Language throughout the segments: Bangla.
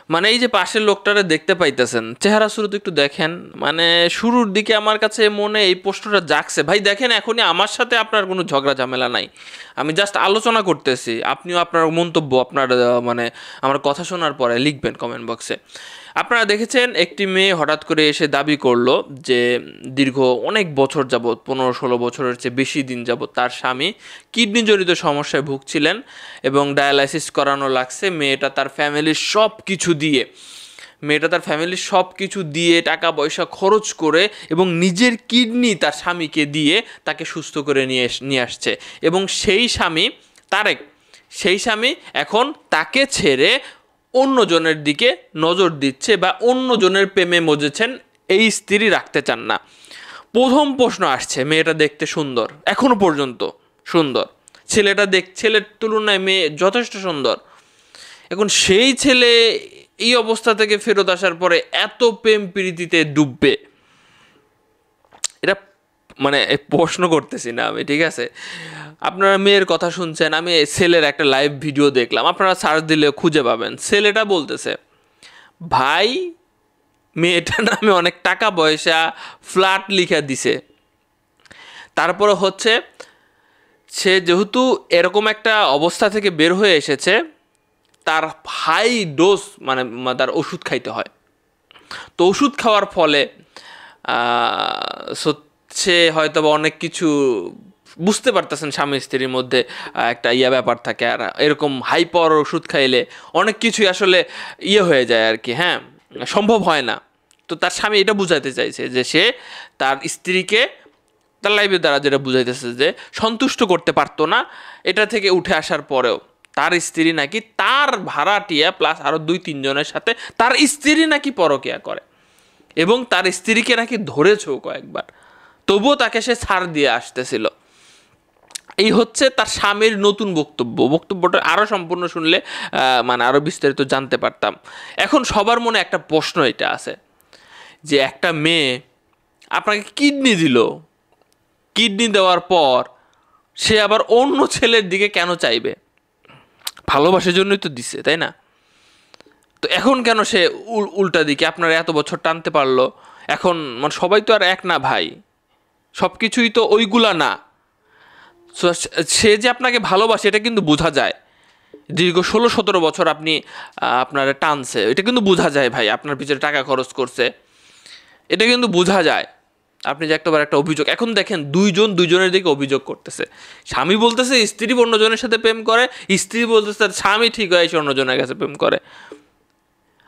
মানে এই যে পাশের লোকটারে দেখতে পাইতেছেন, চেহারা শুরুতে একটু দেখেন, মানে শুরুর দিকে আমার কাছে মনে এই প্রশ্নটা জাগছে, ভাই দেখেন এখনই আমার সাথে আপনার কোনো ঝগড়া ঝামেলা নাই, আমি জাস্ট আলোচনা করতেছি, আপনিও আপনার মন্তব্য আপনার মানে আমার কথা শোনার পরে লিখবেন কমেন্ট বক্সে। আপনারা দেখেছেন একটি মেয়ে হঠাৎ করে এসে দাবি করলো যে দীর্ঘ অনেক বছর যাবৎ, 15-16 বছরের চেয়ে বেশি দিন যাবৎ তার স্বামী কিডনিজনিত সমস্যায় ভুগছিলেন এবং ডায়ালাইসিস করানো লাগছে। মেয়েটা তার ফ্যামিলির সব কিছু দিয়ে টাকা পয়সা খরচ করে এবং নিজের কিডনি তার স্বামীকে দিয়ে তাকে সুস্থ করে নিয়ে আসছে, এবং সেই স্বামী তারেক, সেই স্বামী এখন তাকে ছেড়ে অন্যজনের দিকে নজর দিচ্ছে বা অন্যজনের প্রেমে মজেছেন, এই স্ত্রী রাখতে চান না। প্রথম প্রশ্ন আসছে, মেয়েটা দেখতে সুন্দর, এখনো পর্যন্ত সুন্দর, ছেলের তুলনায় মেয়ে যথেষ্ট সুন্দর। এখন সেই ছেলে এই অবস্থা থেকে ফেরত আসার পরে এত প্রেম প্রীতিতে ডুববে, এটা মানে প্রশ্ন করতেছি না আমি, ঠিক আছে? আপনারা মেয়ের কথা শুনছেন, আমি ছেলের একটা লাইভ ভিডিও দেখলাম, আপনারা সার্চ দিলে খুঁজে পাবেন। ছেলেটা বলতেছে, ভাই মেয়েটার নামে অনেক টাকা পয়সা ফ্ল্যাট লিখে দিছে, তারপরে হচ্ছে সে যেহেতু এরকম একটা অবস্থা থেকে বের হয়ে এসেছে, তার হাই ডোজ মানে তার ওষুধ খাইতে হয়, তো ওষুধ খাওয়ার ফলে সে হয়তো বা অনেক কিছু বুঝতে পারতেছেন, স্বামী স্ত্রীর মধ্যে একটা ব্যাপার থাকে, আর এরকম হাই পাওয়ার ওষুধ খাইলে অনেক কিছুই আসলে হয়ে যায় আর কি, হ্যাঁ, সম্ভব হয় না। তো তার স্বামী এটা বুঝাইতে চাইছে যে সে তার স্ত্রীকে, তার লাইফের দ্বারা যেটা বুঝাইতেছে যে সন্তুষ্ট করতে পারতো না, এটা থেকে উঠে আসার পরেও তার স্ত্রী নাকি তার ভাড়াটিয়া প্লাস আরও 2-3 জনের সাথে তার স্ত্রী নাকি পরকীয়া করে, এবং তার স্ত্রীকে নাকি ধরেছেও কয়েকবার, তবুও তাকে সে ছাড় দিয়ে আসতেছিল। এই হচ্ছে তার স্বামীর নতুন বক্তব্যটা আরও সম্পূর্ণ শুনলে মানে আরও বিস্তারিত জানতে পারতাম। এখন সবার মনে একটা প্রশ্ন এটা আছে যে একটা মেয়ে আপনাকে কিডনি দিল, কিডনি দেওয়ার পর সে আবার অন্য ছেলের দিকে কেন চাইবে? ভালোবাসার জন্যই তো দিছে, তাই না? তো এখন কেন সে উল্টা দিকে আপনার এত বছর টানতে পারলো? এখন মানে সবাই তো আর এক না ভাই, সব কিছুই তো ওইগুলা না। সে যে আপনাকে ভালোবাসে এটা কিন্তু বোঝা যায়, দীর্ঘ 16-17 বছর আপনি আপনার টানছে, এটা কিন্তু বোঝা যায় ভাই, আপনার পিছনে টাকা খরচ করছে, এটা কিন্তু বোঝা যায়। আপনি যে একটা অভিযোগ, এখন দেখেন দুইজনের দিকে অভিযোগ করতেছে, স্বামী বলতেছে স্ত্রী অন্যজনের সাথে প্রেম করে, স্ত্রী বলতেছে তার স্বামী ঠিক হয়ে এসে অন্যজনের কাছে প্রেম করে।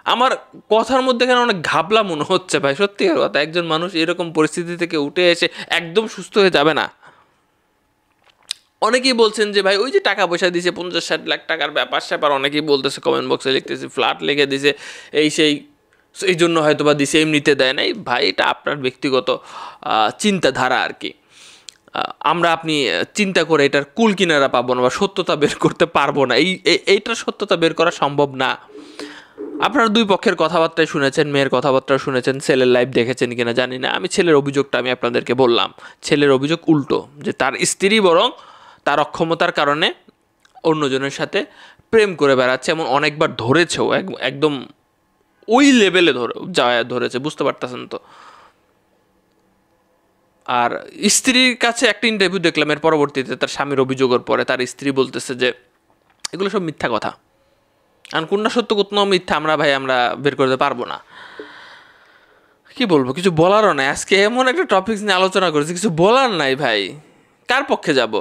আমার কথার মধ্যে কেন অনেক ঘাবলা মনে হচ্ছে ভাই, সত্যিকার কথা, একজন মানুষ এরকম পরিস্থিতি থেকে উঠে এসে একদম সুস্থ হয়ে যাবে না। অনেকেই বলছেন যে ভাই ওই যে টাকা পয়সা দিয়েছে 50-60 লাখ টাকার ব্যাপার, অনেকেই বলতেছে, কমেন্ট বক্সে লিখতেছে ফ্ল্যাট লিখে দিছে, এই জন্য হয়তো বা দিছে, এমনিতে দেয় নাই। ভাই এটা আপনার ব্যক্তিগত চিন্তাধারা আর কি, আপনি চিন্তা করে এটার কুল কিনারা পাবো না বা সত্যতা বের করতে পারবো না, এইটার সত্যতা বের করা সম্ভব না। আপনারা দুই পক্ষের কথাবার্তায় শুনেছেন, মেয়ের কথাবার্তা শুনেছেন, ছেলের লাইভ দেখেছেন কিনা জানি না। ছেলের অভিযোগটা আমি আপনাদেরকে বললাম, ছেলের অভিযোগ উল্টো, যে তার স্ত্রী বরং তার অক্ষমতার কারণে অন্যজনের সাথে প্রেম করে বেড়াচ্ছে, এমন অনেকবার ধরেছেও, একদম ওই লেভেলে ধরেছে, বুঝতে পারতেছেন তো। আর স্ত্রীর কাছে একটা ইন্টারভিউ দেখলাম, এর পরবর্তীতে তার স্বামীর অভিযোগের পরে তার স্ত্রী বলতেছে যে এগুলো সব মিথ্যা কথা, আর কোনটা সত্য কোনটা মিথ্যা আমরা বের করতে পারবো না। কি বলবো, কিছু বলারও নাই। আজকে এমন একটা টপিক নিয়ে আলোচনা করেছি, কিছু বলার নাই ভাই, কার পক্ষে যাব?